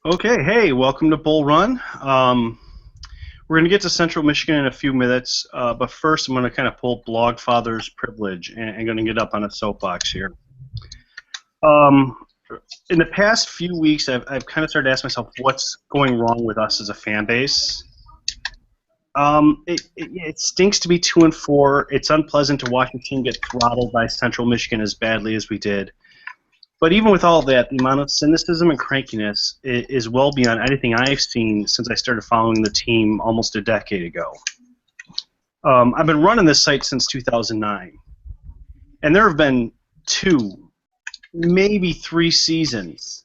Okay, hey, welcome to Bull Run. We're going to get to Central Michigan in a few minutes, but first I'm going to kind of pull Blogfather's privilege and going to get up on a soapbox here. Um, in the past few weeks, I've kind of started to ask myself what's going wrong with us as a fan base. It stinks to be 2-4. It's unpleasant to watch a team get throttled by Central Michigan as badly as we did. But even with all that, the amount of cynicism and crankiness is well beyond anything I've seen since I started following the team almost a decade ago. I've been running this site since 2009, and there have been two, maybe three seasons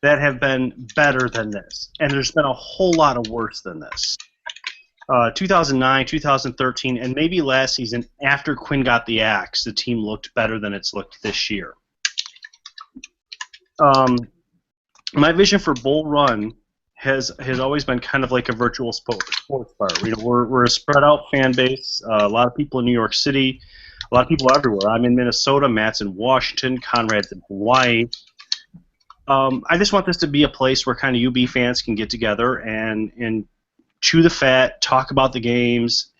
that have been better than this, and there's been a whole lot of worse than this. 2009, 2013, and maybe last season, after Quinn got the axe, the team looked better than it's looked this year. My vision for Bull Run has always been kind of like a virtual sports bar. We're a spread out fan base. A lot of people in New York City, a lot of people everywhere. I'm in Minnesota, Matt's in Washington, Conrad's in Hawaii. I just want this to be a place where kind of UB fans can get together and chew the fat, talk about the games,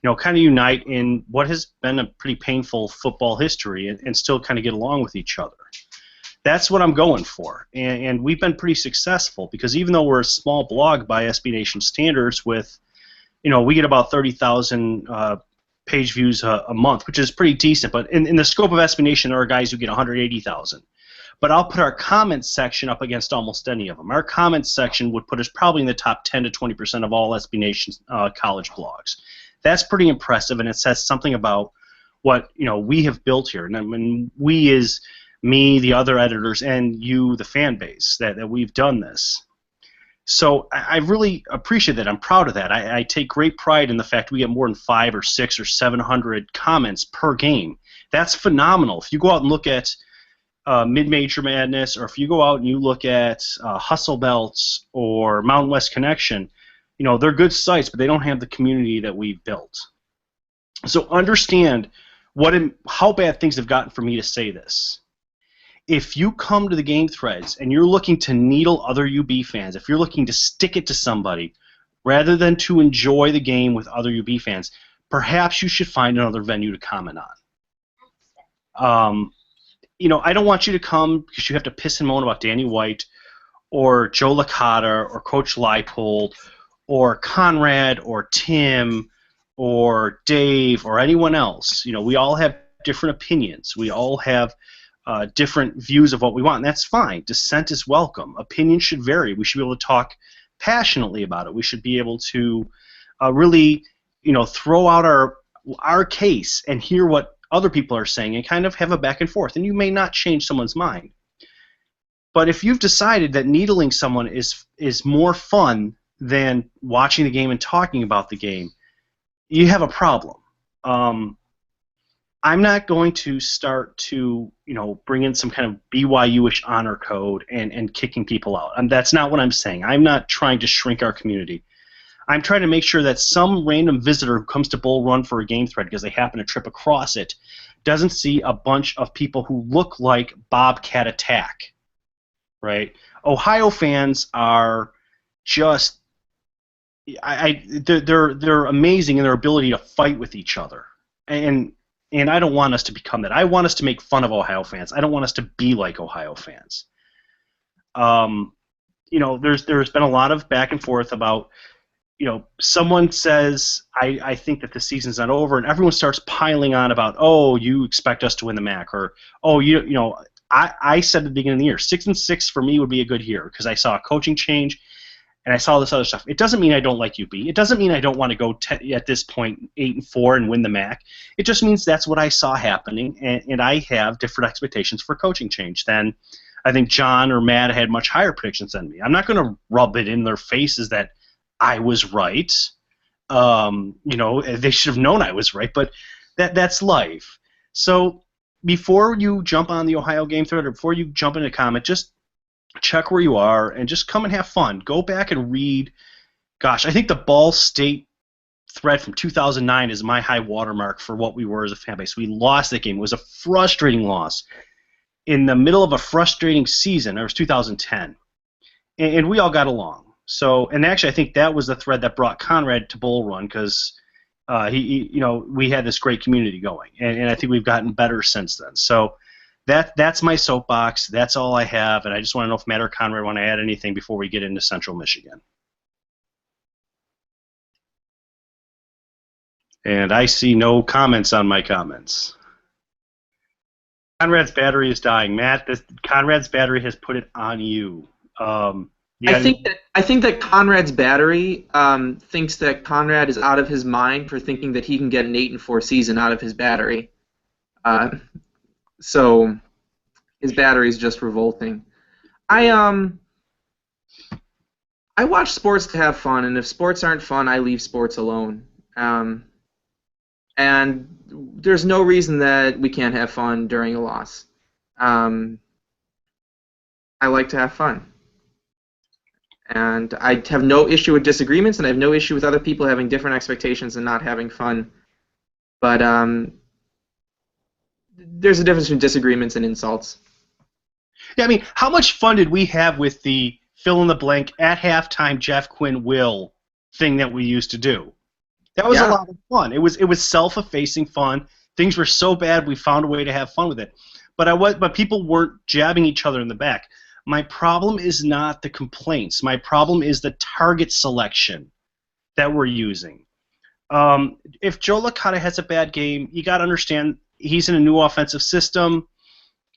kind of unite in what has been a pretty painful football history and still kind of get along with each other. That's what I'm going for, and we've been pretty successful because even though we're a small blog by SB Nation standards with, we get about 30,000 page views a month, which is pretty decent, but in the scope of SB Nation, there are guys who get 180,000. But I'll put our comments section up against almost any of them. Our comments section would put us probably in the top 10 to 20% of all SB Nation college blogs. That's pretty impressive, and it says something about what we have built here. And I mean, we is me, the other editors, and you, the fan base, that we've done this. So I really appreciate that. I'm proud of that. I take great pride in the fact we get more than 500 or 600 or 700 comments per game. That's phenomenal. If you go out and look at Mid-Major Madness, or if you go out and you look at Hustle Belts or Mountain West Connection, they're good sites, but they don't have the community that we've built. So understand how bad things have gotten for me to say this. If you come to the game threads and you're looking to needle other UB fans, if you're looking to stick it to somebody rather than to enjoy the game with other UB fans, perhaps you should find another venue to comment on. I don't want you to come because you have to piss and moan about Danny White or Joe Licata or Coach Leipold or Conrad or Tim or Dave or anyone else. We all have different opinions. We all have different views of what we want, and that's fine. Dissent is welcome. Opinions should vary. We should be able to talk passionately about it. We should be able to really, throw out our case and hear what other people are saying and kind of have a back and forth. And you may not change someone's mind, but if you've decided that needling someone is more fun than watching the game and talking about the game, you have a problem. I'm not going to start to, bring in some kind of BYU-ish honor code and kicking people out. And that's not what I'm saying. I'm not trying to shrink our community. I'm trying to make sure that some random visitor who comes to Bull Run for a game thread because they happen to trip across it doesn't see a bunch of people who look like Bobcat Attack, right? Ohio fans are just they're amazing in their ability to fight with each other. And I don't want us to become that. I want us to make fun of Ohio fans. I don't want us to be like Ohio fans. There's been a lot of back and forth about, someone says, I think that the season's not over, and everyone starts piling on about, oh, you expect us to win the MAC, or, oh, I said at the beginning of the year, 6-6 for me would be a good year because I saw a coaching change. And I saw this other stuff. It doesn't mean I don't like UB. It doesn't mean I don't want to go at this point 8-4 and win the MAC. It just means that's what I saw happening, and I have different expectations for coaching change than I think John or Matt had much higher predictions than me. I'm not going to rub it in their faces that I was right. They should have known I was right, but that's life. So before you jump on the Ohio game thread or before you jump in a comment, just check where you are and just come and have fun. Go back and read. Gosh, I think the Ball State thread from 2009 is my high watermark for what we were as a fan base. We lost that game. It was a frustrating loss in the middle of a frustrating season. It was 2010. and we all got along. So, and actually, I think that was the thread that brought Conrad to Bull Run because we had this great community going, and I think we've gotten better since then. So, that's my soapbox. That's all I have, and I just want to know if Matt or Conrad want to add anything before we get into Central Michigan. And I see no comments on my comments. Conrad's battery is dying. Matt, Conrad's battery has put it on you. I think that Conrad's battery thinks that Conrad is out of his mind for thinking that he can get an 8-4 season out of his battery. So his battery is just revolting. I watch sports to have fun, and if sports aren't fun, I leave sports alone. And there's no reason that we can't have fun during a loss. I like to have fun. And I have no issue with disagreements, and I have no issue with other people having different expectations and not having fun. But there's a difference between disagreements and insults. Yeah, I mean, how much fun did we have with the fill-in-the-blank at halftime Jeff Quinn will thing that we used to do? That was a lot of fun. It was self-effacing fun. Things were so bad, we found a way to have fun with it. But people weren't jabbing each other in the back. My problem is not the complaints. My problem is the target selection that we're using. If Joe Licata has a bad game, you got to understand he's in a new offensive system.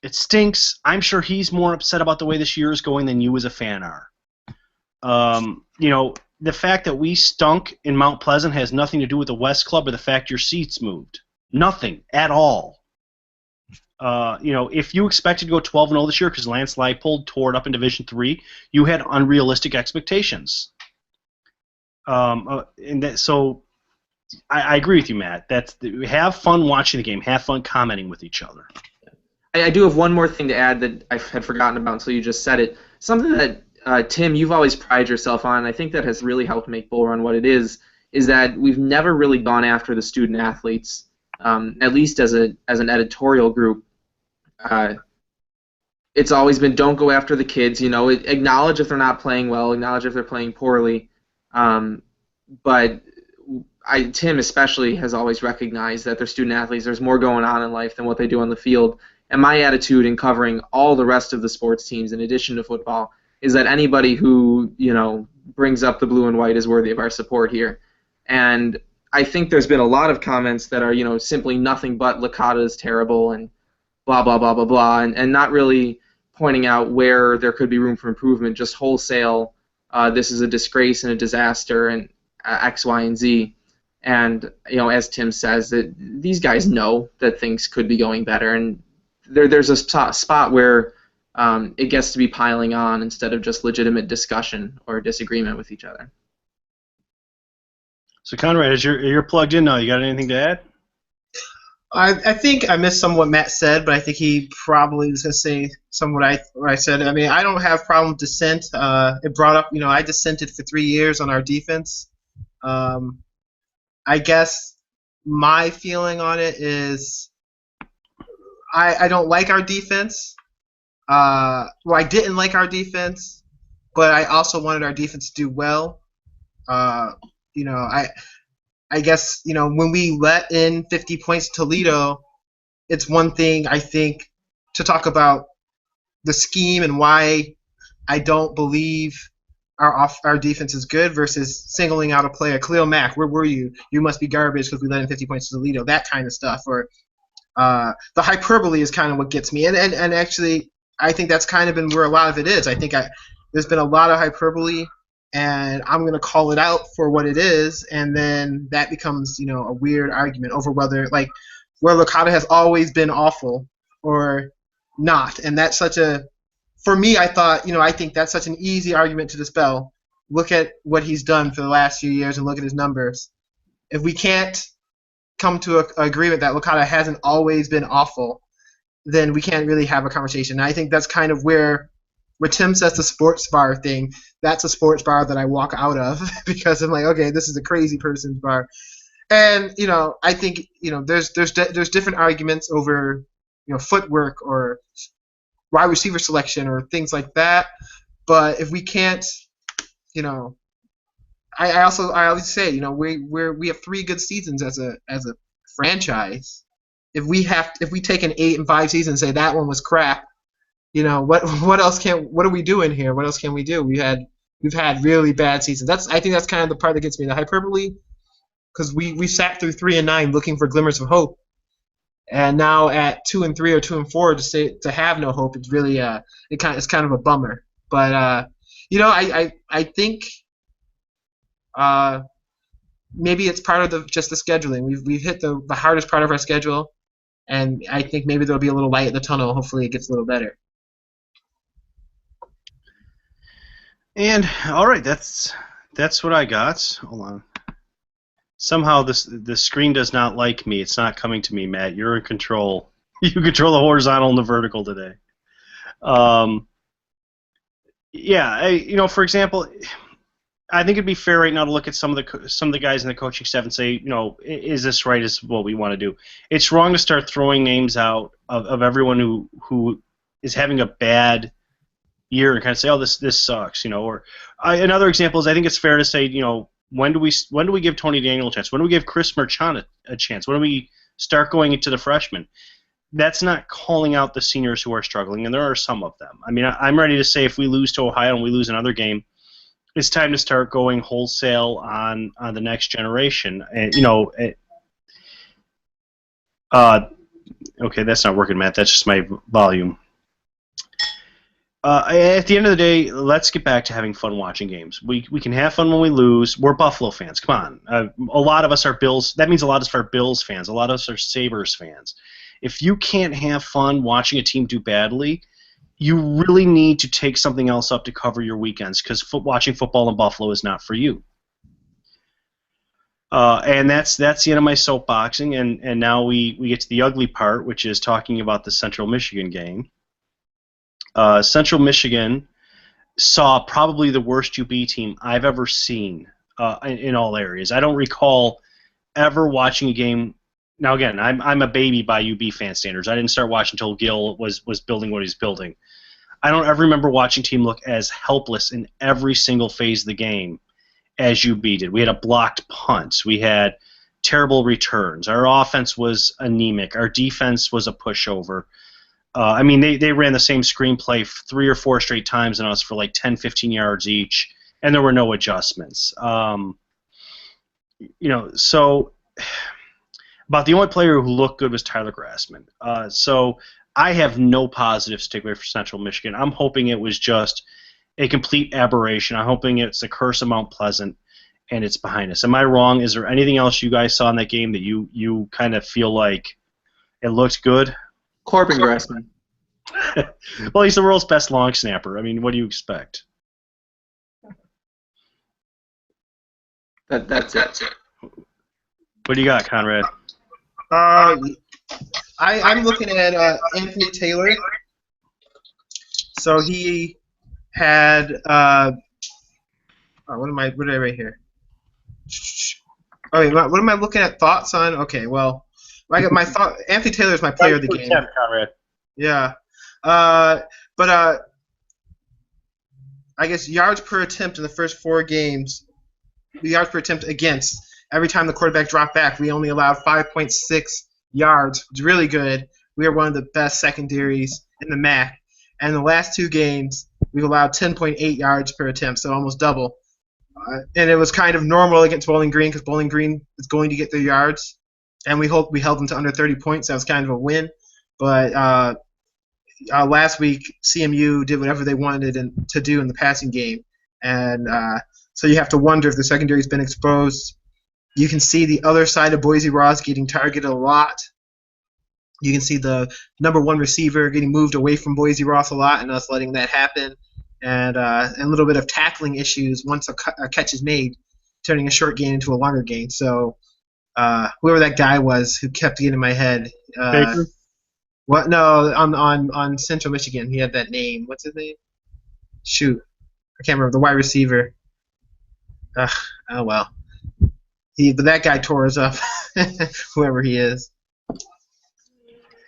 It stinks. I'm sure he's more upset about the way this year is going than you as a fan are. The fact that we stunk in Mount Pleasant has nothing to do with the West Club or the fact your seats moved. Nothing at all. If you expected to go 12-0 this year because Lance Leipold tore it up in Division III, you had unrealistic expectations. So I agree with you, Matt. Have fun watching the game. Have fun commenting with each other. I do have one more thing to add that I had forgotten about until you just said it. Something that Tim, you've always prided yourself on, and I think that has really helped make Bull Run what it is that we've never really gone after the student athletes, at least as an editorial group. It's always been don't go after the kids. Acknowledge if they're not playing well, acknowledge if they're playing poorly. But Tim especially has always recognized that they're student athletes. There's more going on in life than what they do on the field. And my attitude in covering all the rest of the sports teams, in addition to football, is that anybody who brings up the blue and white is worthy of our support here. And I think there's been a lot of comments that are simply nothing but Licata is terrible and blah blah blah blah blah, and not really pointing out where there could be room for improvement. Just wholesale, this is a disgrace and a disaster and X, Y, and Z. And as Tim says, that these guys know that things could be going better, and there's a spot where it gets to be piling on instead of just legitimate discussion or disagreement with each other. So Conrad, as you're plugged in now, you got anything to add? I think I missed some of what Matt said, but I think he probably was going to say some of what I said. I mean, I don't have problem with dissent. It brought up, I dissented for 3 years on our defense. I guess my feeling on it is I don't like our defense. I didn't like our defense, but I also wanted our defense to do well. I guess, when we let in 50 points to Toledo, it's one thing, I think, to talk about the scheme and why I don't believe our defense is good versus singling out a player. Khalil Mack, where were you? You must be garbage because we let in 50 points to Toledo, that kind of stuff. Or the hyperbole is kind of what gets me. And actually, I think that's kind of been where a lot of it is. I think there's been a lot of hyperbole, and I'm going to call it out for what it is, and then that becomes, a weird argument over whether Licata has always been awful or not. And that's for me, I thought, I think that's such an easy argument to dispel. Look at what he's done for the last few years and look at his numbers. If we can't come to an agreement that Licata hasn't always been awful, then we can't really have a conversation. And I think that's kind of where Tim says the sports bar thing, that's a sports bar that I walk out of because I'm like, okay, this is a crazy person's bar. And, I think, there's different arguments over, footwork or wide receiver selection or things like that. But if we can't, you know, I always say, you know, we have 3 good seasons as a franchise. If we take an 8-5 season and say that one was crap, you know, what are we doing here? What else can we do? We've had really bad seasons. I think that's kind of the part that gets me, the hyperbole, because we sat through 3 and 9 looking for glimmers of hope, and now at 2 and 3 or 2 and 4 to have no hope, it's really it's kind of a bummer. But you know, I think maybe it's part of just the scheduling. We've hit the hardest part of our schedule, and I think maybe there'll be a little light in the tunnel. Hopefully, it gets a little better. And all right, that's what I got. Hold on. Somehow the screen does not like me. It's not coming to me, Matt. You're in control. You control the horizontal and the vertical today. Yeah, you know, for example, I think it'd be fair right now to look at some of the guys in the coaching staff and say, you know, is this right? Is what we want to do? It's wrong to start throwing names out of everyone who is having a bad year and kind of say, oh, this sucks, you know. Or another example is, I think it's fair to say, you know, when do we give Tony Daniel a chance? When do we give Chris Merchant a chance? When do we start going into the freshmen? That's not calling out the seniors who are struggling, and there are some of them. I mean, I'm ready to say if we lose to Ohio and we lose another game, it's time to start going wholesale on the next generation. And you know, okay, that's not working, Matt. That's just my volume. At the end of the day, let's get back to having fun watching games. We can have fun when we lose. We're Buffalo fans. Come on. A lot of us are Bills. That means a lot of us are Bills fans. A lot of us are Sabres fans. If you can't have fun watching a team do badly, you really need to take something else up to cover your weekends, because watching football in Buffalo is not for you. And that's the end of my soapboxing, and now we get to the ugly part, which is talking about the Central Michigan game. Central Michigan saw probably the worst UB team I've ever seen in all areas. I don't recall ever watching a game. Now again, I'm a baby by UB fan standards. I didn't start watching until Gil was building what he's building. I don't ever remember watching a team look as helpless in every single phase of the game as UB did. We had a blocked punt. We had terrible returns. Our offense was anemic. Our defense was a pushover. I mean, they ran the same screenplay 3 or 4 straight times on us for like 10, 15 yards each, and there were no adjustments. You know, so about the only player who looked good was Tyler Grassman. So I have no positives to take away for Central Michigan. I'm hoping it was just a complete aberration. I'm hoping it's a curse of Mount Pleasant, and it's behind us. Am I wrong? Is there anything else you guys saw in that game that you kind of feel like it looked good? Corbin Grassman. Well, he's the world's best long snapper. I mean, what do you expect? That's it. What do you got, Conrad? I'm looking at Anthony Taylor. So he had what did I write here? Okay, what am I looking at? Thoughts on? Okay, well, I got my thought. Anthony Taylor is my player of the game. Conrad. Yeah, but I guess yards per attempt in the first 4 games, the yards per attempt against, every time the quarterback dropped back, we only allowed 5.6 yards, which is really good. We are one of the best secondaries in the MAC. And the last 2 games, we've allowed 10.8 yards per attempt, so almost double. And it was kind of normal against Bowling Green, because Bowling Green is going to get their yards, and we held them to under 30 points. That was kind of a win. But last week, CMU did whatever they wanted to do in the passing game, and so you have to wonder if the secondary's been exposed. You can see the other side of Boise Ross getting targeted a lot. You can see the number 1 receiver getting moved away from Boise Ross a lot, and us letting that happen, and a little bit of tackling issues once a catch is made, turning a short gain into a longer gain. So whoever that guy was who kept getting in my head. Baker? What? No, on Central Michigan, he had that name. What's his name? Shoot, I can't remember. The wide receiver. Oh well. But that guy tore us up. Whoever he is.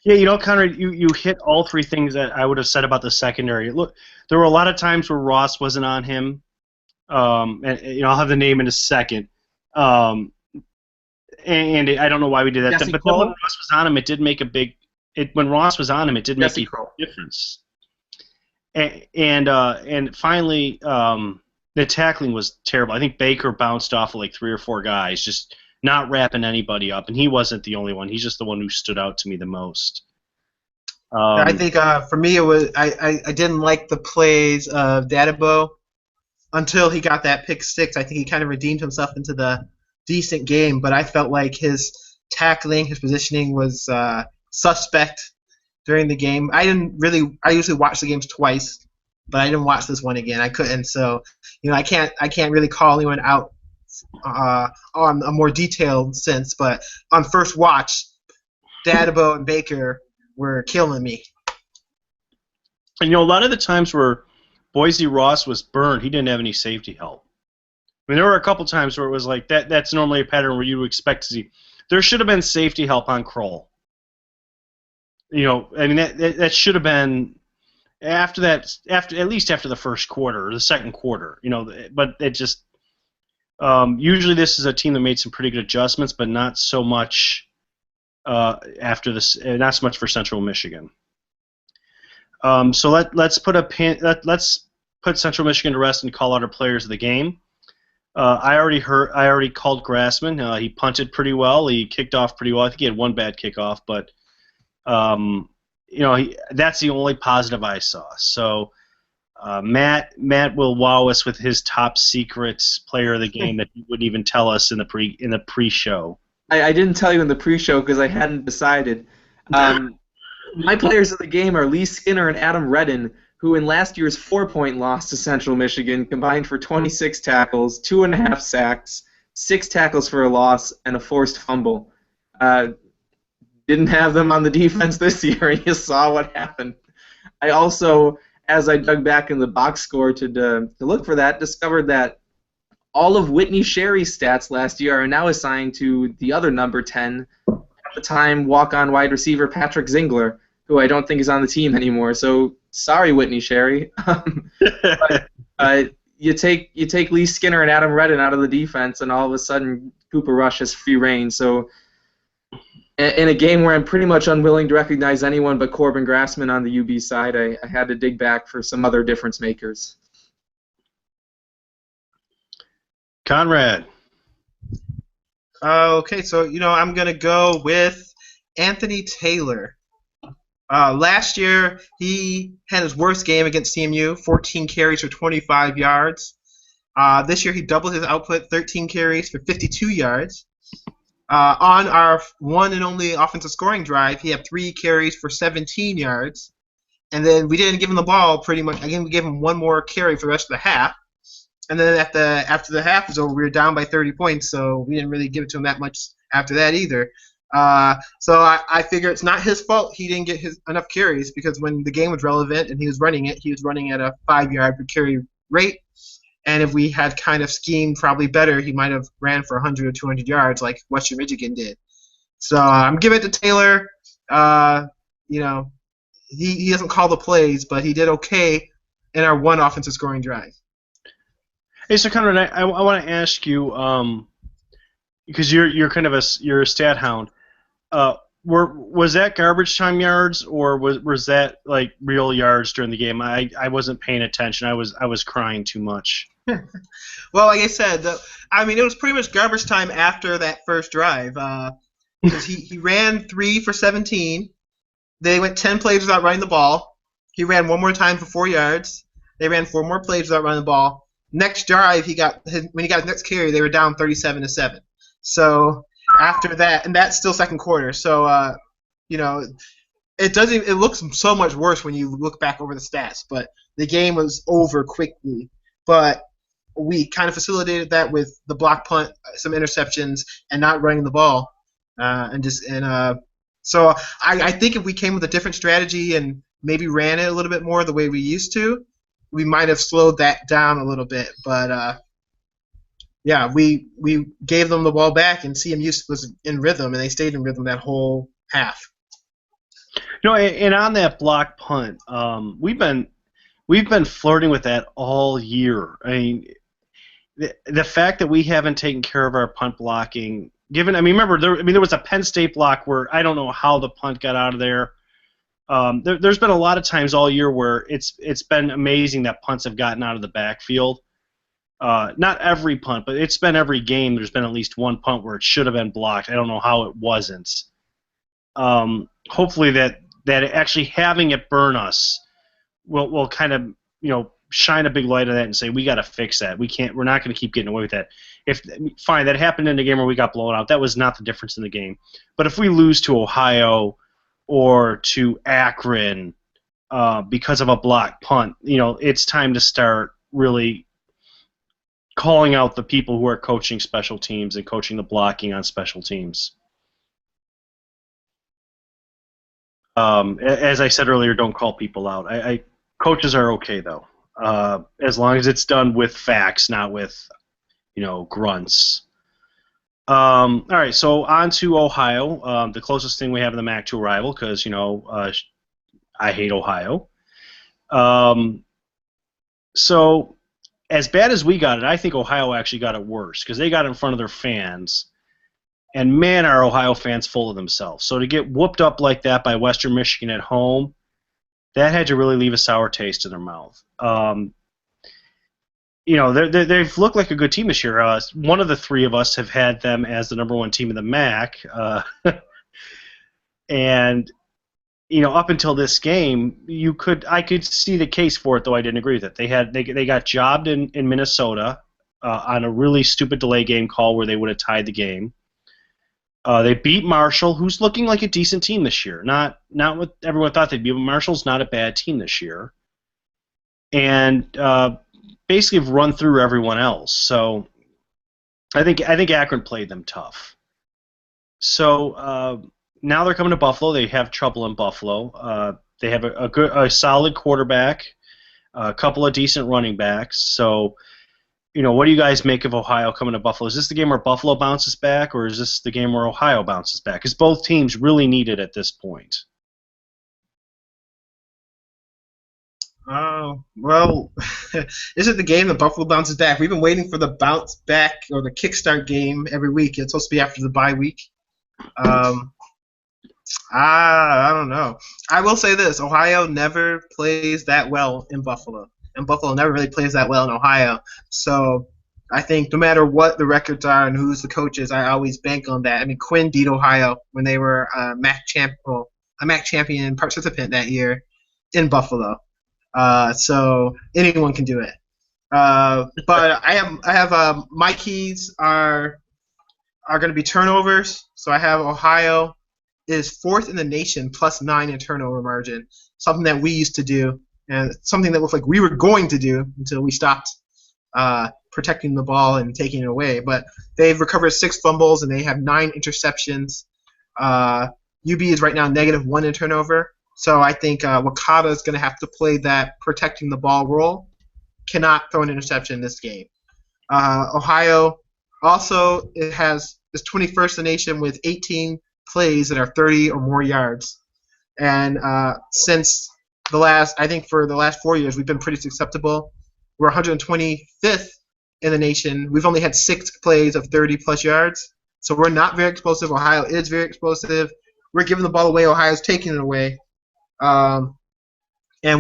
Yeah, Conrad, you hit all three things that I would have said about the secondary. Look, there were a lot of times where Ross wasn't on him, and I'll have the name in a second. And I don't know why we did that. Jesse But Kroll? then when Ross was on him, it did make a big. When Ross was on him, it did make Jesse a Kroll. difference. And finally, the tackling was terrible. I think Baker bounced off of like 3 or 4 guys, just not wrapping anybody up, and he wasn't the only one. He's just the one who stood out to me the most. I think for me it was I didn't like the plays of Dadibo until he got that pick six. I think he kind of redeemed himself into the decent game, but I felt like his tackling, his positioning was suspect during the game. I usually watch the games twice, but I didn't watch this one again. I couldn't, so I can't really call anyone out on a more detailed sense. But on first watch, Dadibo and Baker were killing me. And a lot of the times where Boise Ross was burned, he didn't have any safety help. I mean, there were a couple times where it was like that's normally a pattern where you would expect to see. There should have been safety help on Kroll. I mean that should have been after that, at least after the first quarter or the second quarter. But it just usually this is a team that made some pretty good adjustments, but not so much after this. Not so much for Central Michigan. So let's put a pin. Let's put Central Michigan to rest and call out our players of the game. I already called Grassman. He punted pretty well. He kicked off pretty well. I think he had one bad kickoff, but that's the only positive I saw. So Matt will wow us with his top secret player of the game that he wouldn't even tell us in the pre-show. I didn't tell you in the pre-show because I hadn't decided. My players of the game are Lee Skinner and Adam Redden, who in last year's 4-point loss to Central Michigan combined for 26 tackles, 2.5 sacks, 6 tackles for a loss, and a forced fumble. Didn't have them on the defense this year, and you saw what happened. I also, as I dug back in the box score to look for that, discovered that all of Whitney Sherry's stats last year are now assigned to the other number 10, at the time walk-on wide receiver Patrick Zingler, who I don't think is on the team anymore. So sorry, Whitney Sherry. But you take Lee Skinner and Adam Redden out of the defense, and all of a sudden Cooper Rush has free reign. So in a game where I'm pretty much unwilling to recognize anyone but Corbin Grassman on the UB side, I had to dig back for some other difference makers. Conrad. Okay, so I'm gonna go with Anthony Taylor. Last year he had his worst game against CMU, 14 carries for 25 yards. This year he doubled his output, 13 carries for 52 yards. On our one and only offensive scoring drive, he had 3 carries for 17 yards. And then we didn't give him the ball pretty much. Again, we gave him one more carry for the rest of the half. And then after the half was over, we were down by 30 points, so we didn't really give it to him that much after that either. So I figure it's not his fault he didn't get enough carries, because when the game was relevant and he was running at a 5-yard per carry rate. And if we had kind of schemed probably better, he might have ran for 100 or 200 yards like Western Michigan did. So I'm giving it to Taylor. He doesn't call the plays, but he did okay in our one offensive scoring drive. Hey, so Conrad, I want to ask you, because you're kind of you're a stat hound. Was that garbage time yards, or was that like real yards during the game? I wasn't paying attention. I was crying too much. Well, like I said, it was pretty much garbage time after that first drive. Because he ran 3 for 17. They went 10 plays without running the ball. He ran one more time for 4 yards. They ran 4 more plays without running the ball. Next drive, when he got his next carry, they were down 37-7. So after that, and that's still second quarter. So it looks so much worse when you look back over the stats. But the game was over quickly. But we kind of facilitated that with the block punt, some interceptions, and not running the ball. So I think if we came with a different strategy and maybe ran it a little bit more the way we used to, we might have slowed that down a little bit. But we gave them the ball back, and CMU was in rhythm, and they stayed in rhythm that whole half. No, and on that block punt, we've been flirting with that all year. I mean, the fact that we haven't taken care of our punt blocking, remember there was a Penn State block where I don't know how the punt got out of there. There's been a lot of times all year where it's been amazing that punts have gotten out of the backfield. Not every punt, but it's been every game. There's been at least one punt where it should have been blocked. I don't know how it wasn't. Hopefully that actually having it burn us will kind of shine a big light on that and say we got to fix that. We're not going to keep getting away with that. Fine, that happened in a game where we got blown out. That was not the difference in the game. But if we lose to Ohio or to Akron because of a blocked punt, it's time to start really calling out the people who are coaching special teams and coaching the blocking on special teams. As I said earlier, don't call people out. Coaches are okay though, as long as it's done with facts, not with grunts. All right, so on to Ohio, the closest thing we have in the MAC to a rival, because I hate Ohio. So as bad as we got it, I think Ohio actually got it worse because they got it in front of their fans. And man, are Ohio fans full of themselves. So to get whooped up like that by Western Michigan at home, that had to really leave a sour taste in their mouth. They've looked like a good team this year. One of the three of us have had them as the #1 team in the MAC. And up until this game, I could see the case for it, though I didn't agree with it. They got jobbed in Minnesota on a really stupid delay game call where they would have tied the game. They beat Marshall, who's looking like a decent team this year. Not what everyone thought they'd be, but Marshall's not a bad team this year. And basically have run through everyone else. So I think Akron played them tough. So now they're coming to Buffalo. They have trouble in Buffalo. They have a solid quarterback, a couple of decent running backs. So what do you guys make of Ohio coming to Buffalo? Is this the game where Buffalo bounces back, or is this the game where Ohio bounces back? Because both teams really need it at this point. Well, is it the game that Buffalo bounces back? We've been waiting for the bounce back or the kickstart game every week. It's supposed to be after the bye week. I don't know. I will say this: Ohio never plays that well in Buffalo, and Buffalo never really plays that well in Ohio. So I think no matter what the records are and who's the coaches, I always bank on that. I mean, Quinn beat Ohio when they were a MAC champion participant that year in Buffalo. So anyone can do it. But I have my keys are going to be turnovers. So I have Ohio is 4th in the nation, +9 in turnover margin, something that we used to do, and something that looked like we were going to do until we stopped protecting the ball and taking it away. But they've recovered 6 fumbles and they have 9 interceptions. UB is right now -1 in turnover. So I think Wakata is going to have to play that protecting the ball role. Cannot throw an interception in this game. Ohio also is 21st in the nation with 18 plays that are 30 or more yards. And since for the last 4 years, we've been pretty susceptible. We're 125th in the nation. We've only had 6 plays of 30-plus yards. So we're not very explosive. Ohio is very explosive. We're giving the ball away. Ohio's taking it away. And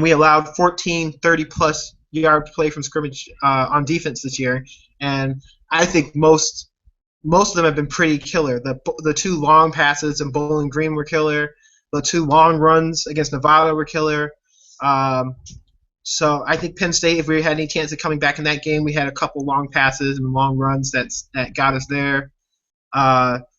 we allowed 14 30-plus yard play from scrimmage on defense this year. And I think most of them have been pretty killer. The 2 long passes in Bowling Green were killer. The 2 long runs against Nevada were killer. So I think Penn State, if we had any chance of coming back in that game, we had a couple long passes and long runs that got us there.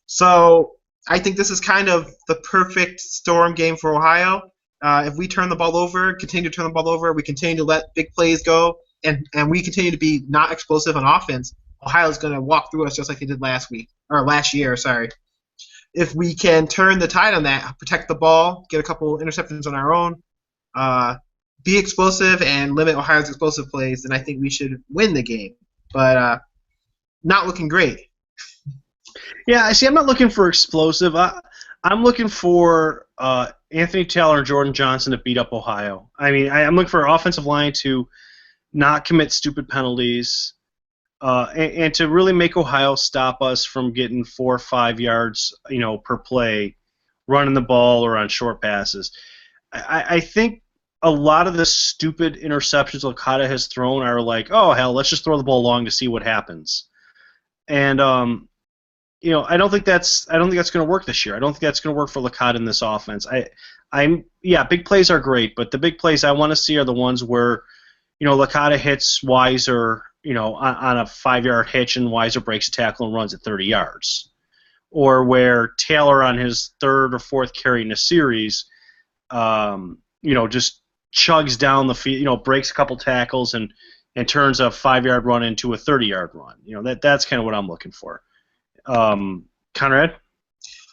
So I think this is kind of the perfect storm game for Ohio. If we turn the ball over, continue to turn the ball over, we continue to let big plays go, and we continue to be not explosive on offense, Ohio's going to walk through us just like they did last year. If we can turn the tide on that, protect the ball, get a couple interceptions on our own, be explosive, and limit Ohio's explosive plays, then I think we should win the game. But not looking great. Yeah, see, I'm not looking for explosive. I'm looking for Anthony Taylor and Jordan Johnson to beat up Ohio. I mean, I'm looking for an offensive line to not commit stupid penalties, and to really make Ohio stop us from getting 4 or 5 yards, per play, running the ball or on short passes. I think a lot of the stupid interceptions Licata has thrown are like, oh hell, let's just throw the ball long to see what happens. And I don't think that's going to work this year. I don't think that's going to work for Licata in this offense. Big plays are great, but the big plays I want to see are the ones where, Licata hits Weiser, on a 5-yard hitch, and Weiser breaks a tackle and runs at 30 yards, or where Taylor on his 3rd or 4th carry in a series, just chugs down the field, breaks a couple tackles and turns a 5-yard run into a 30-yard run. That's kind of what I'm looking for. Conrad?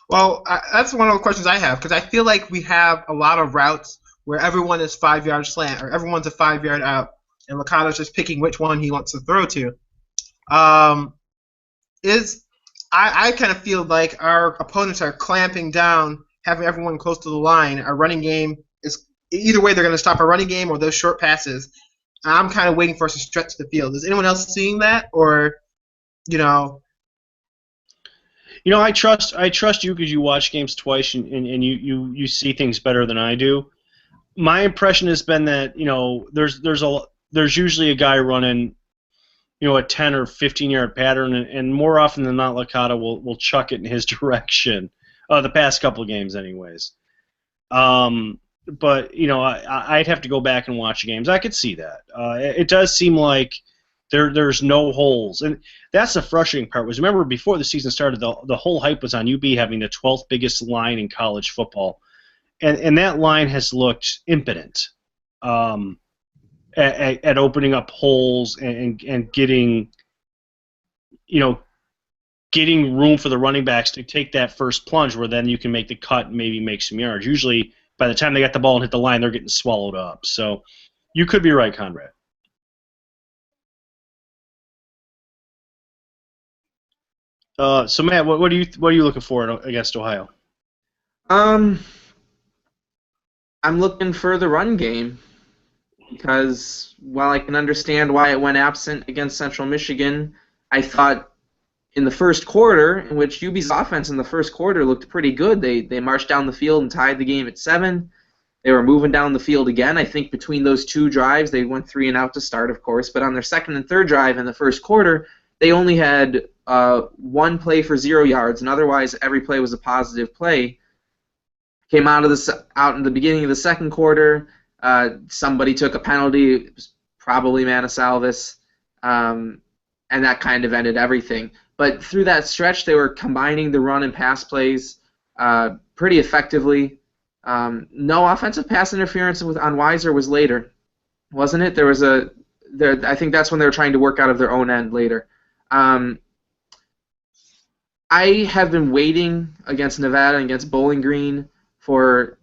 Well, that's one of the questions I have, because I feel like we have a lot of routes where everyone is 5-yard slant or everyone's a 5-yard out, and Licata's just picking which one he wants to throw to. I kind of feel like our opponents are clamping down, having everyone close to the line. Our running game is either way, they're going to stop our running game or those short passes. I'm kind of waiting for us to stretch the field. Is anyone else seeing that, or I trust you because you watch games twice and you see things better than I do. My impression has been that there's usually a guy running a 10 or 15-yard pattern, and more often than not, Licata will chuck it in his direction. The past couple of games, anyways. But I'd have to go back and watch the games. I could see that. It does seem like there's no holes, and that's the frustrating part. Was, remember, before the season started, the whole hype was on UB having the 12th biggest line in college football, and that line has looked impotent at opening up holes and getting room for the running backs to take that first plunge, where then you can make the cut and maybe make some yards. Usually, by the time they got the ball and hit the line, they're getting swallowed up. So, you could be right, Conrad. So Matt, what are you looking for against Ohio? I'm looking for the run game, because while I can understand why it went absent against Central Michigan, I thought in the first quarter, in which UB's offense in the first quarter looked pretty good. They marched down the field and tied the game at 7. They were moving down the field again. I think between those 2 drives, they went 3 and out to start, of course, but on their 2nd and 3rd drive in the first quarter, they only had 1 play for 0 yards, and otherwise every play was a positive play. Came out in the beginning of the 2nd quarter. Somebody took a penalty. It was probably Manasalvis, and that kind of ended everything. But through that stretch, they were combining the run and pass plays pretty effectively. No offensive pass interference on Weiser was later, wasn't it? I think that's when they were trying to work out of their own end later. I have been waiting against Nevada and against Bowling Green for,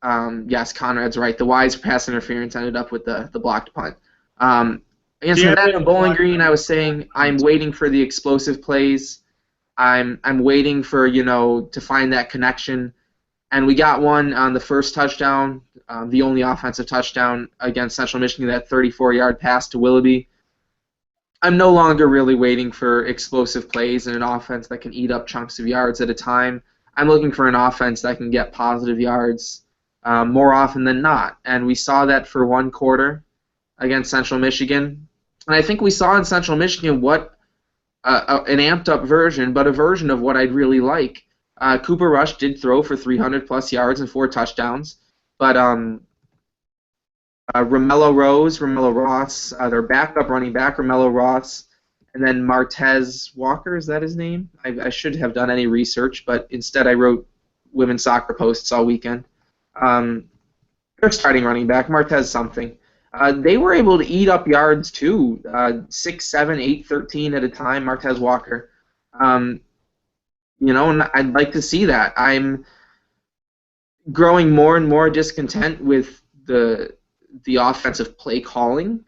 yes, Conrad's right, the Weiser pass interference ended up with the blocked punt. Against Nevada and Bowling Green, I was saying I'm waiting for the explosive plays. I'm waiting for, to find that connection. And we got one on the first touchdown, the only offensive touchdown against Central Michigan, that 34-yard pass to Willoughby. I'm no longer really waiting for explosive plays in an offense that can eat up chunks of yards at a time. I'm looking for an offense that can get positive yards more often than not. And we saw that for 1 quarter against Central Michigan. And I think we saw in Central Michigan what an amped-up version, but a version of what I'd really like. Cooper Rush did throw for 300-plus yards and 4 touchdowns, but Romello Ross, their backup running back, Romello Ross, and then Martez Walker, is that his name? I should have done any research, but instead I wrote women's soccer posts all weekend. Their starting running back, Martez something. They were able to eat up yards too, 6, 7, 8, 13 at a time, Martez Walker. And I'd like to see that. I'm growing more and more discontent with the offensive play calling,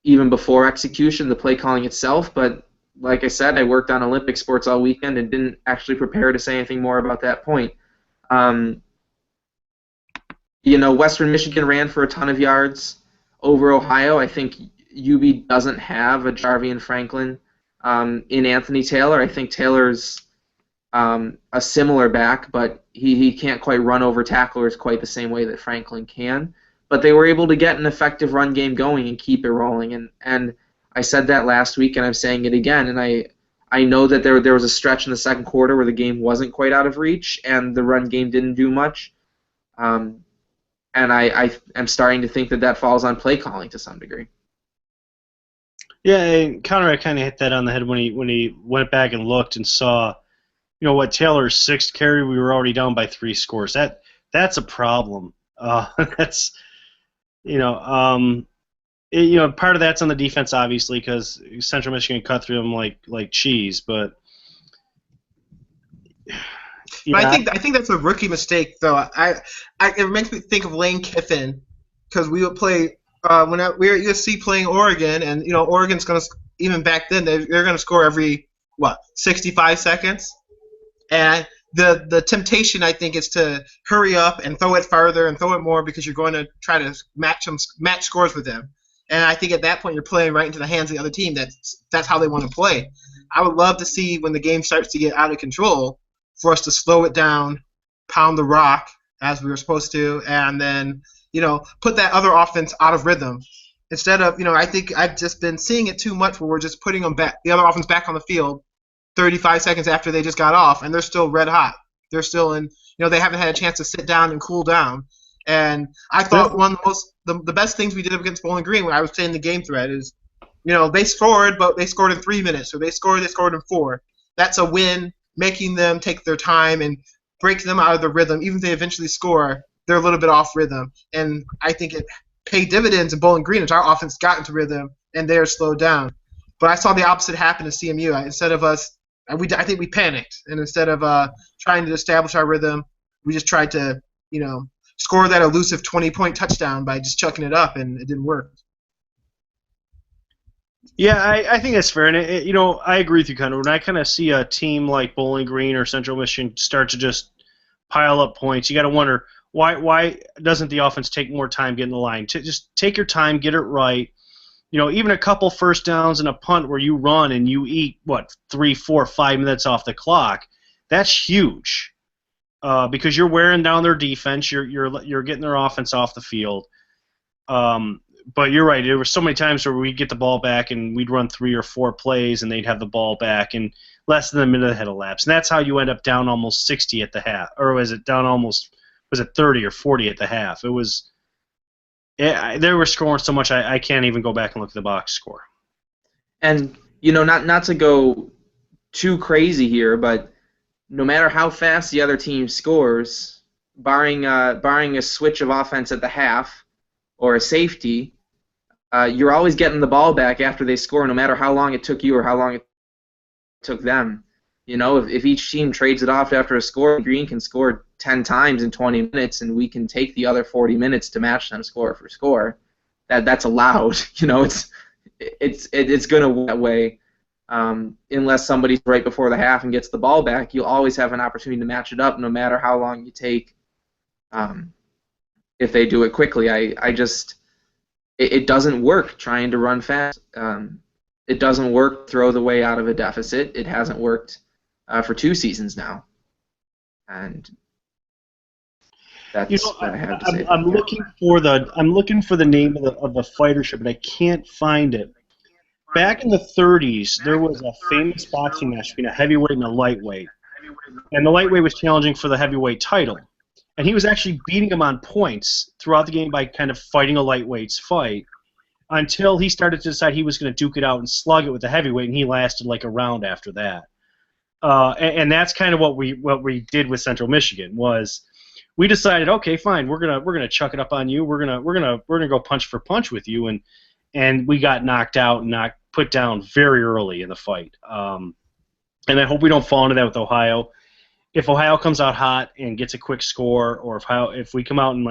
even before execution, the play calling itself. But like I said, I worked on Olympic sports all weekend and didn't actually prepare to say anything more about that point. Western Michigan ran for a ton of yards over Ohio. I think UB doesn't have a Jarvian Franklin in Anthony Taylor. I think Taylor's a similar back, but he can't quite run over tacklers quite the same way that Franklin can. But they were able to get an effective run game going and keep it rolling. And I said that last week, and I'm saying it again. And I know that there was a stretch in the second quarter where the game wasn't quite out of reach, and the run game didn't do much. And I am starting to think that falls on play calling to some degree. Yeah, and Conrad kind of hit that on the head when he went back and looked and saw, what Taylor's sixth carry, we were already down by 3 scores. That's a problem. That's part of that's on the defense, obviously, because Central Michigan cut through them like cheese. But I think that's a rookie mistake, though. It makes me think of Lane Kiffin, because we would play when we were at USC playing Oregon, and Oregon's going to, even back then, they're going to score every 65 seconds, and the temptation, I think, is to hurry up and throw it farther and throw it more, because you're going to try to match scores with them. And I think at that point you're playing right into the hands of the other team. That's how they want to play. I would love to see, when the game starts to get out of control, for us to slow it down, pound the rock as we were supposed to, and then put that other offense out of rhythm. Instead of I think I've just been seeing it too much where we're just putting them back, the other offense back on the field 35 seconds after they just got off, and they're still red hot. They're still in. They haven't had a chance to sit down and cool down. And I thought one of the best things we did against Bowling Green, when I was saying the game thread, is they scored, but they scored in 3 minutes, or they scored in 4. That's a win. Making them take their time and break them out of the rhythm. Even if they eventually score, they're a little bit off rhythm. And I think it paid dividends in Bowling Green as our offense got into rhythm and they're slowed down. But I saw the opposite happen at CMU. Instead of us, I think we panicked. And instead of trying to establish our rhythm, we just tried to, score that elusive 20-point touchdown by just chucking it up, and it didn't work. Yeah, I think that's fair, and I agree with you, kind of. When I kind of see a team like Bowling Green or Central Michigan start to just pile up points, you got to wonder why doesn't the offense take more time getting the line? Just take your time, get it right. Even a couple first downs and a punt where you run and you eat 3, 4, 5 minutes off the clock. That's huge, because you're wearing down their defense. You're getting their offense off the field. But you're right. There were so many times where we'd get the ball back and we'd run 3 or 4 plays and they'd have the ball back and less than a minute had elapsed. And that's how you end up down almost 60 at the half. Or was it 30 or 40 at the half? It was. They were scoring so much I can't even go back and look at the box score. And not to go too crazy here, but no matter how fast the other team scores, barring a switch of offense at the half or a safety, you're always getting the ball back after they score, no matter how long it took you or how long it took them. If each team trades it off after a score, Green can score 10 times in 20 minutes, and we can take the other 40 minutes to match them score for score. That's allowed. It's going to that way. Unless somebody's right before the half and gets the ball back, you'll always have an opportunity to match it up, no matter how long you take. If they do it quickly, it doesn't work trying to run fast. It doesn't work throw the way out of a deficit. It hasn't worked for 2 seasons now, and that's what I have to say. I'm looking for the name of the fighter ship, but I can't find it. Back in the 30s, there was a famous boxing match between a heavyweight and a lightweight, and the lightweight was challenging for the heavyweight title. And he was actually beating him on points throughout the game by kind of fighting a lightweight's fight until he started to decide he was going to duke it out and slug it with the heavyweight, and he lasted like a round after that. And that's kind of what we did with Central Michigan was we decided, okay, fine, we're gonna chuck it up on you. We're gonna go punch for punch with you, and we got knocked out and put down very early in the fight. And I hope we don't fall into that with Ohio. If Ohio comes out hot and gets a quick score, or if we come out and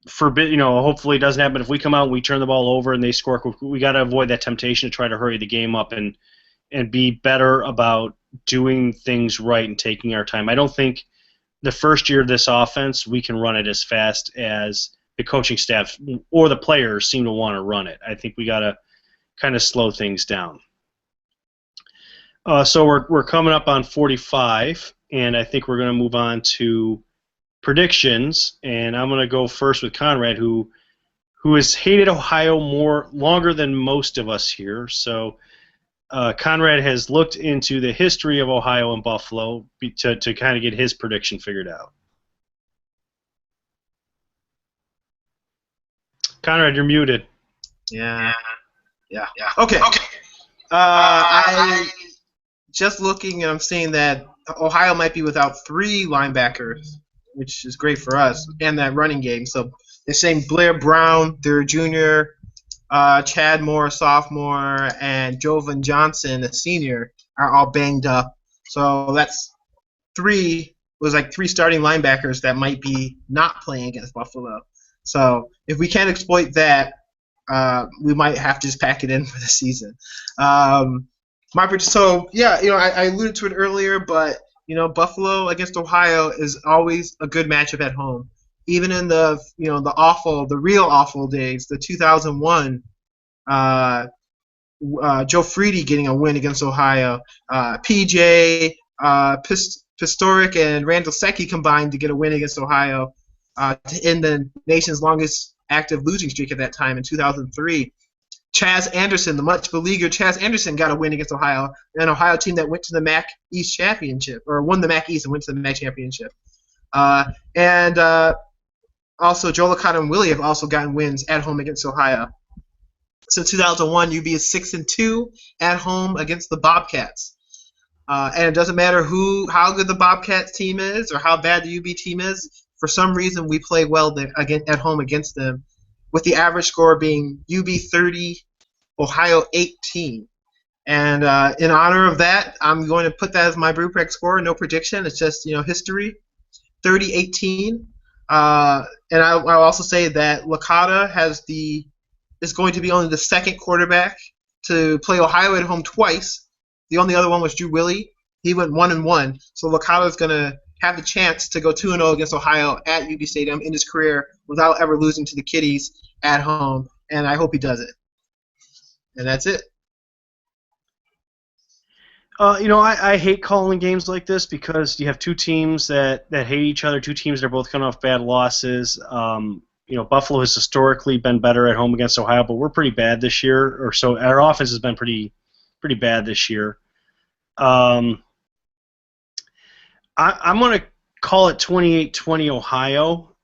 hopefully it doesn't happen. If we come out and we turn the ball over and they score, we got to avoid that temptation to try to hurry the game up and be better about doing things right and taking our time. I don't think the first year of this offense, we can run it as fast as the coaching staff or the players seem to want to run it. I think we got to kind of slow things down. So we're coming up on 45, and I think we're going to move on to predictions. And I'm going to go first with Conrad, who has hated Ohio longer than most of us here. So Conrad has looked into the history of Ohio and Buffalo to kind of get his prediction figured out. Conrad, you're muted. Yeah. Okay. I just looking, and I'm seeing that Ohio might be without 3 linebackers, which is great for us, and that running game. So they're saying Blair Brown, their junior, Chad Moore, a sophomore, and Jovan Johnson, a senior, are all banged up. So that's 3 starting linebackers that might be not playing against Buffalo. So if we can't exploit that, we might have to just pack it in for the season. I alluded to it earlier, but Buffalo against Ohio is always a good matchup at home. Even in the real awful days, the 2001, Joe Freedy getting a win against Ohio, PJ Pistoric and Randall Secchi combined to get a win against Ohio to end the nation's longest active losing streak at that time in 2003. Chaz Anderson, the much beleaguered Chaz Anderson, got a win against Ohio, an Ohio team that went to the MAC East Championship, or won the MAC East and went to the MAC Championship. Also, Joe Licata and Willie have also gotten wins at home against Ohio. Since 2001, UB is 6-2 at home against the Bobcats. And it doesn't matter how good the Bobcats team is or how bad the UB team is. For some reason, we play well at home against them, with the average score being UB 30, Ohio 18. And in honor of that, I'm going to put that as my BrewPreg score. No prediction. It's just history. 30-18. And I'll also say that Licata is going to be only the second quarterback to play Ohio at home twice. The only other one was Drew Willie. He went 1-1. So Licata is going to have the chance to go 2-0 against Ohio at UB Stadium in his career without ever losing to the Kitties at home. And I hope he does it. And that's it. I hate calling games like this because you have two teams that hate each other, two teams that are both coming off bad losses. Buffalo has historically been better at home against Ohio, but we're pretty bad this year, or so. Our offense has been pretty bad this year. I'm going to call it 28-20 Ohio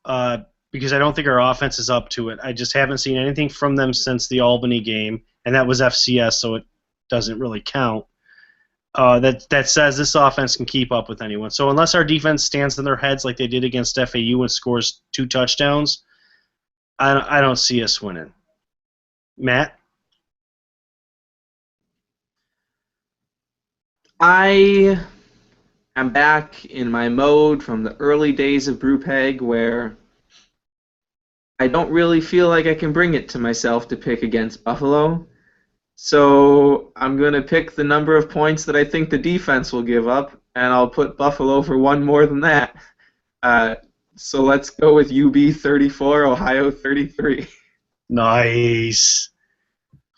because I don't think our offense is up to it. I just haven't seen anything from them since the Albany game, and that was FCS, so it doesn't really count. That says this offense can keep up with anyone. So unless our defense stands on their heads like they did against FAU and scores 2 touchdowns, I don't see us winning. Matt? I am back in my mode from the early days of BrewPeg where I don't really feel like I can bring it to myself to pick against Buffalo. So I'm going to pick the number of points that I think the defense will give up, and I'll put Buffalo for one more than that. So let's go with UB 34, Ohio 33. Nice.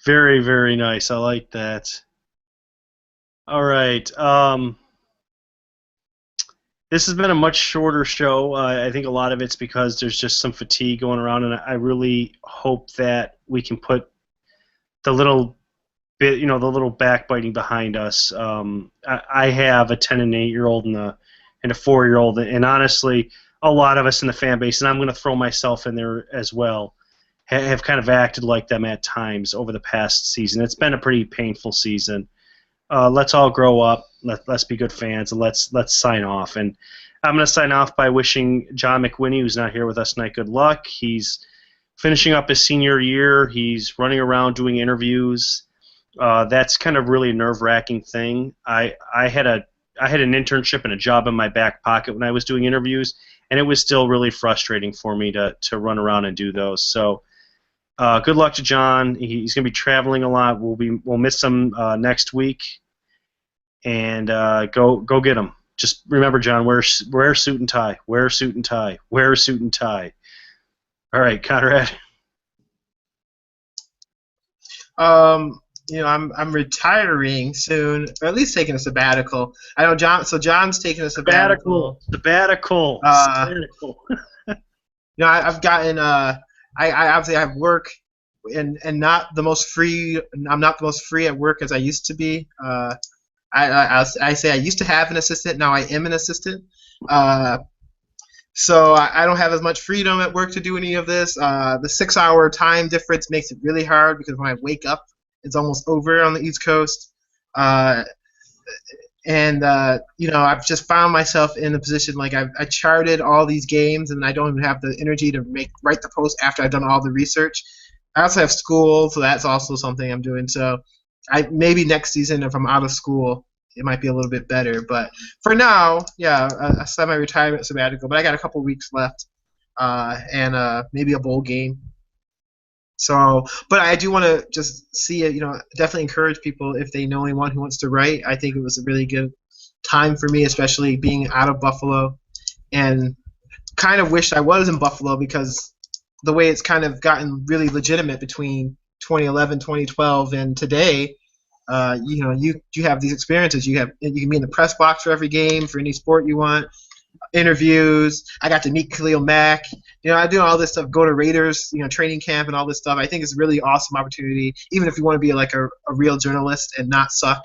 Very, very nice. I like that. All right. This has been a much shorter show. I think a lot of it's because there's just some fatigue going around, and I really hope that we can put the little bit, the little backbiting behind us. I have a 10 and 8-year-old and a 4-year-old, and honestly, a lot of us in the fan base, and I'm going to throw myself in there as well, have kind of acted like them at times over the past season. It's been a pretty painful season. Let's all grow up. Let's be good fans, and let's sign off. And I'm going to sign off by wishing John McWhinney, who's not here with us tonight, good luck. He's finishing up his senior year. He's running around doing interviews. That's kind of really a nerve-wracking thing. I had an internship and a job in my back pocket when I was doing interviews, and it was still really frustrating for me to run around and do those. So good luck to John. He's going to be traveling a lot. We'll miss him next week, and go get him. just remember, John, wear a suit and tie. Wear a suit and tie. Wear a suit and tie. All right, Conrad. I'm retiring soon, or at least taking a sabbatical. I know John. So John's taking a sabbatical. Sabbatical. I've gotten. I obviously have work, and not the most free. I'm not the most free at work as I used to be. I say I used to have an assistant. Now I am an assistant. So I don't have as much freedom at work to do any of this. The 6-hour time difference makes it really hard because when I wake up, it's almost over on the East Coast. I've just found myself in a position like I charted all these games and I don't even have the energy to write the post after I've done all the research. I also have school, so that's also something I'm doing. So maybe next season, if I'm out of school, it might be a little bit better. But for now, yeah, a semi-retirement sabbatical. But I got a couple weeks left, and maybe a bowl game. So, but I do want to just see it. Definitely encourage people if they know anyone who wants to write. I think it was a really good time for me, especially being out of Buffalo, and kind of wished I was in Buffalo because the way it's kind of gotten really legitimate between 2011, 2012, and today. You have these experiences. You can be in the press box for every game, for any sport you want. Interviews. I got to meet Khalil Mack. I do all this stuff. Go to Raiders, training camp and all this stuff. I think it's a really awesome opportunity. Even if you want to be like a real journalist and not suck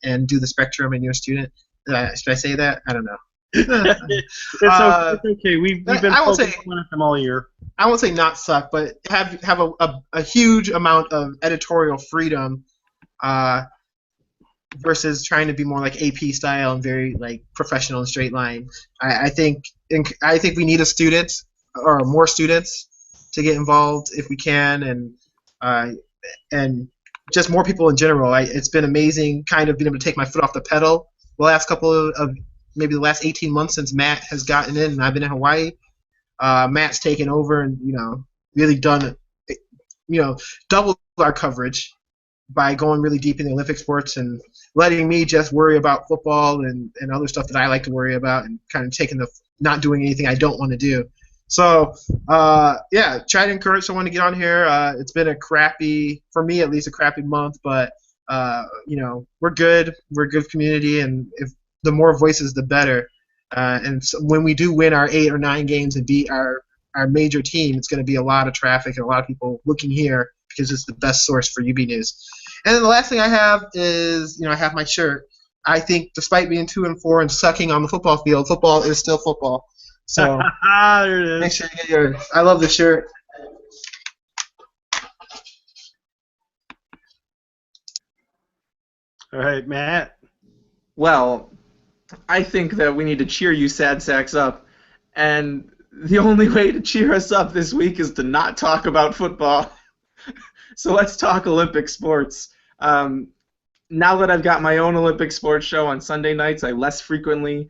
and do the spectrum and you're a student. Should I say that? I don't know. It's okay. We've been focusing on them all year. I won't say not suck, but have a huge amount of editorial freedom. Versus trying to be more like AP style and very like professional and straight line. I think we need a student or more students to get involved if we can, and just more people in general. It's been amazing, kind of being able to take my foot off the pedal the last couple of maybe the last 18 months since Matt has gotten in and I've been in Hawaii. Matt's taken over and really done doubled our coverage by going really deep in the Olympic sports and letting me just worry about football and other stuff that I like to worry about and kind of taking not doing anything I don't want to do. So, try to encourage someone to get on here. It's been for me at least, a crappy month, but, we're good. We're a good community, and if the more voices, the better. And so when we do win our 8 or 9 games and beat our major team, it's going to be a lot of traffic and a lot of people looking here because it's the best source for UB News. And then the last thing I have is, I have my shirt. I think despite being 2-4 and sucking on the football field, football is still football. So there it is. Make sure you get yours. I love the shirt. All right, Matt. Well, I think that we need to cheer you sad sacks up, and the only way to cheer us up this week is to not talk about football. So let's talk Olympic sports. Now that I've got my own Olympic sports show on Sunday nights, I less frequently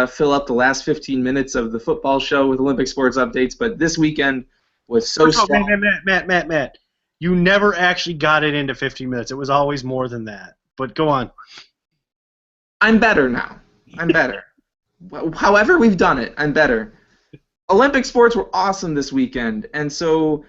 fill up the last 15 minutes of the football show with Olympic sports updates, but this weekend was so strong. Matt. You never actually got it into 15 minutes. It was always more than that. But go on. I'm better now. I'm better. However we've done it, I'm better. Olympic sports were awesome this weekend, and so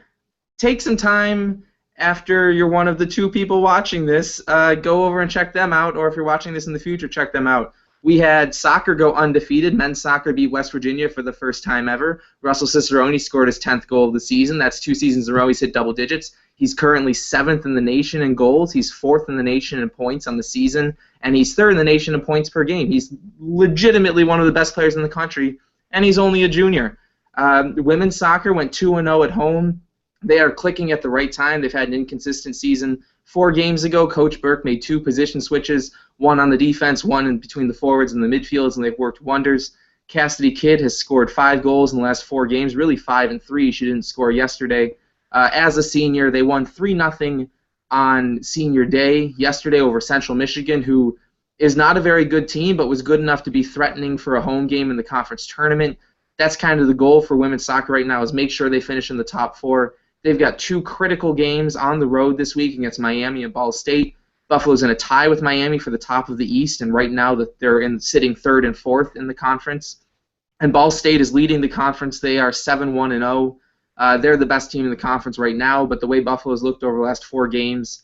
take some time after you're one of the 2 people watching this, go over and check them out, or if you're watching this in the future, check them out. We had soccer go undefeated. Men's soccer beat West Virginia for the first time ever. Russell Cicerone scored his 10th goal of the season. That's 2 seasons in a row he's hit double digits. He's currently 7th in the nation in goals. He's 4th in the nation in points on the season, and he's 3rd in the nation in points per game. He's legitimately one of the best players in the country, and he's only a junior. Women's soccer went 2-0 at home. They are clicking at the right time. They've had an inconsistent season. 4 games ago, Coach Burke made 2 position switches, one on the defense, one in between the forwards and the midfields, and they've worked wonders. Cassidy Kidd has scored 5 goals in the last 4 games, really 5 and 3. She didn't score yesterday. As a senior, they won 3-0 on senior day yesterday over Central Michigan, who is not a very good team, but was good enough to be threatening for a home game in the conference tournament. That's kind of the goal for women's soccer right now, is make sure they finish in the top 4. They've got 2 critical games on the road this week against Miami and Ball State. Buffalo's in a tie with Miami for the top of the East, and right now they're sitting third and fourth in the conference. And Ball State is leading the conference. They are 7-1-0. They're the best team in the conference right now, but the way Buffalo's looked over the last 4 games,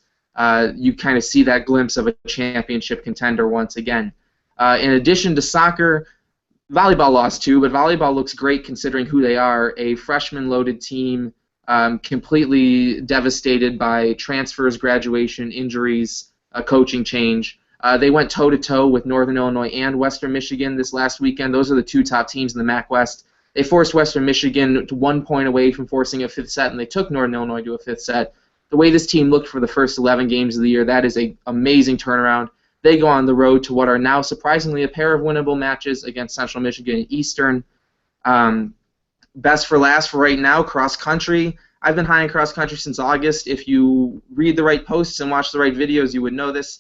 you kind of see that glimpse of a championship contender once again. In addition to soccer, volleyball lost too, but volleyball looks great considering who they are. A freshman-loaded team, completely devastated by transfers, graduation, injuries, coaching change. They went toe-to-toe with Northern Illinois and Western Michigan this last weekend. Those are the 2 top teams in the MAC West. They forced Western Michigan to 1 point away from forcing a 5th set, and they took Northern Illinois to a 5th set. The way this team looked for the first 11 games of the year, that is an amazing turnaround. They go on the road to what are now surprisingly a pair of winnable matches against Central Michigan and Eastern. Best for last for right now, cross country. I've been high in cross country since August. If you read the right posts and watch the right videos, you would know this.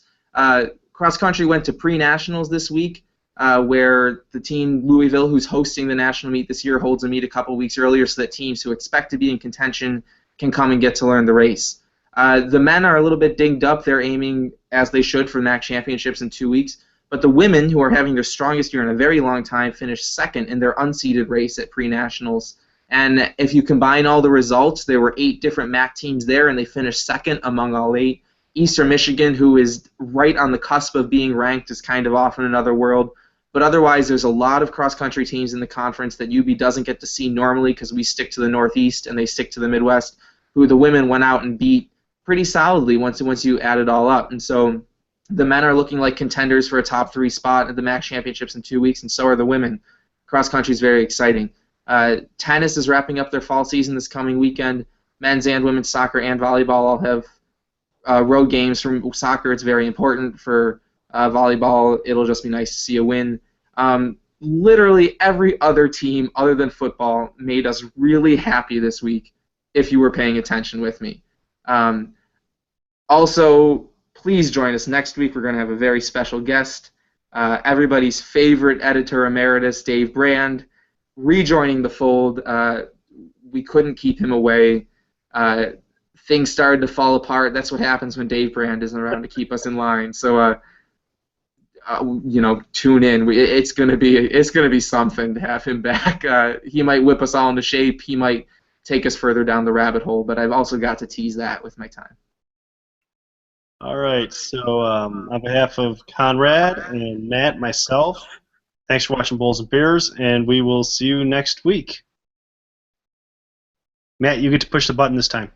Cross country went to pre-nationals this week, where the team Louisville, who's hosting the national meet this year, holds a meet a couple weeks earlier so that teams who expect to be in contention can come and get to learn the race. The men are a little bit dinged up. They're aiming, as they should, for MAC championships in 2 weeks. But the women, who are having their strongest year in a very long time, finished second in their unseeded race at pre-nationals. And if you combine all the results, there were 8 different MAC teams there, and they finished second among all 8. Eastern Michigan, who is right on the cusp of being ranked, is kind of off in another world. But otherwise, there's a lot of cross-country teams in the conference that UB doesn't get to see normally because we stick to the Northeast and they stick to the Midwest, who the women went out and beat pretty solidly once you add it all up. And so the men are looking like contenders for a top 3 spot at the MAC championships in 2 weeks, and so are the women. Cross-country is very exciting. Tennis is wrapping up their fall season this coming weekend. Men's and women's soccer and volleyball all have road games. From soccer, it's very important. For volleyball, it'll just be nice to see a win. Literally every other team other than football made us really happy this week, if you were paying attention with me. Also, please join us next week. We're going to have a very special guest, everybody's favorite editor emeritus, Dave Brand, rejoining the fold. We couldn't keep him away. Things started to fall apart. That's what happens when Dave Brand isn't around to keep us in line. So, tune in. It's gonna be something to have him back. He might whip us all into shape. He might take us further down the rabbit hole. But I've also got to tease that with my time. All right. So, on behalf of Conrad and Matt, myself, thanks for watching Bulls and Bears, and we will see you next week. Matt, you get to push the button this time.